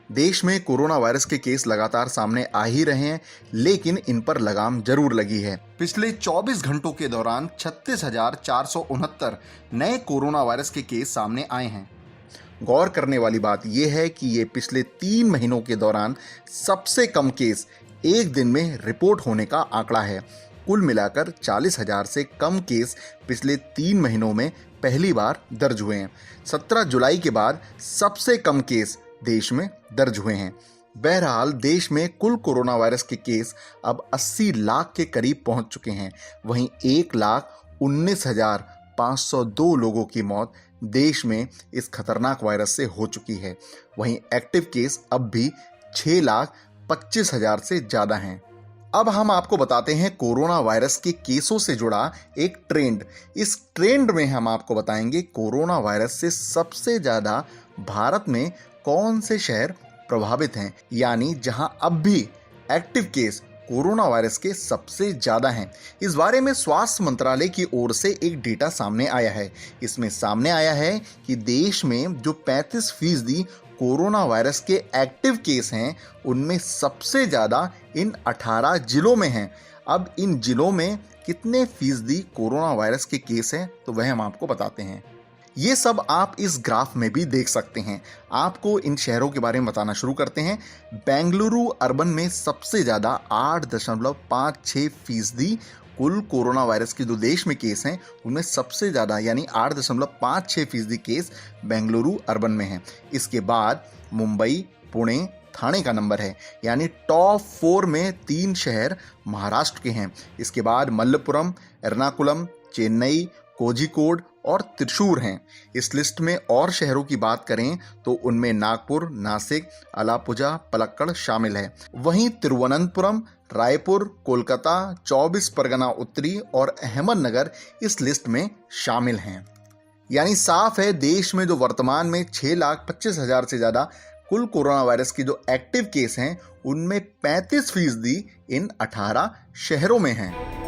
देश में corona virus के केस लगातार सामने आ ही रहे हैं, लेकिन इन पर लगाम जरूर लगी है। पिछले 24 घंटों के दौरान 36,469 नए कोरोना वायरस के केस सामने आए हैं। गौर करने वाली बात यह है कि ये पिछले 3 महीनों के दौरान सबसे कम केस एक दिन में रिपोर्ट होने का आंकड़ा है। कुल मिलाकर 40,000 से कम केस पिछले 3 महीनों में पहली बार दर्ज हुए हैं। 17 जुलाई के बाद सबसे कम केस देश में दर्ज हुए हैं। बहरहाल देश में कुल कोरोना वायरस के केस अब 80 लाख के करीब पहुंच चुके हैं। वहीं 1,19,502 लोगों की मौत देश में इस खतरनाक वायरस से हो चुकी है। वहीं एक्टिव केस अब भी 6,25,000 से ज़्यादा हैं। अब हम आपको बताते हैं कोरोना वायरस के केसों से जुड़ा एक ट्रेंड। इस ट्रेंड में हम आपको बताएंगे कोरोना वायरस से सबसे ज़्यादा भारत में कौन से शहर प्रभावित हैं, यानी जहां अब भी एक्टिव केस कोरोना वायरस के सबसे ज़्यादा हैं। इस बारे में स्वास्थ्य मंत्रालय की ओर से एक डेटा सामने आया है। इसमें सामने आया है कि देश में जो 35% कोरोना वायरस के एक्टिव केस हैं, उनमें सबसे ज़्यादा इन 18 जिलों में हैं। अब इन जिलों में कितने फीसदी कोरोना वायरस के केस हैं, तो वह हम आपको बताते हैं। ये सब आप इस ग्राफ में भी देख सकते हैं। आपको इन शहरों के बारे में बताना शुरू करते हैं। बेंगलुरु अर्बन में सबसे ज़्यादा 8.56% कुल कोरोना वायरस के जो देश में केस हैं, उनमें सबसे ज़्यादा यानी 8.56% केस बेंगलुरु अर्बन में हैं। इसके बाद मुंबई, पुणे, ठाणे का नंबर है, यानी टॉप 4 में 3 शहर महाराष्ट्र के हैं। इसके बाद मल्लपुरम, एर्नाकुलम, चेन्नई, कोझिकोड और त्रिशूर हैं। इस लिस्ट में और शहरों की बात करें तो उनमें नागपुर, नासिक, अलापुझा, पलक्कड़ शामिल है। वहीं तिरुवनंतपुरम, रायपुर, कोलकाता, 24 परगना उत्तरी और अहमदनगर इस लिस्ट में शामिल हैं। यानी साफ है, देश में जो वर्तमान में 6,25,000 से ज़्यादा कुल कोरोना वायरस की जो एक्टिव केस हैं, उनमें 35% इन 18 शहरों में हैं।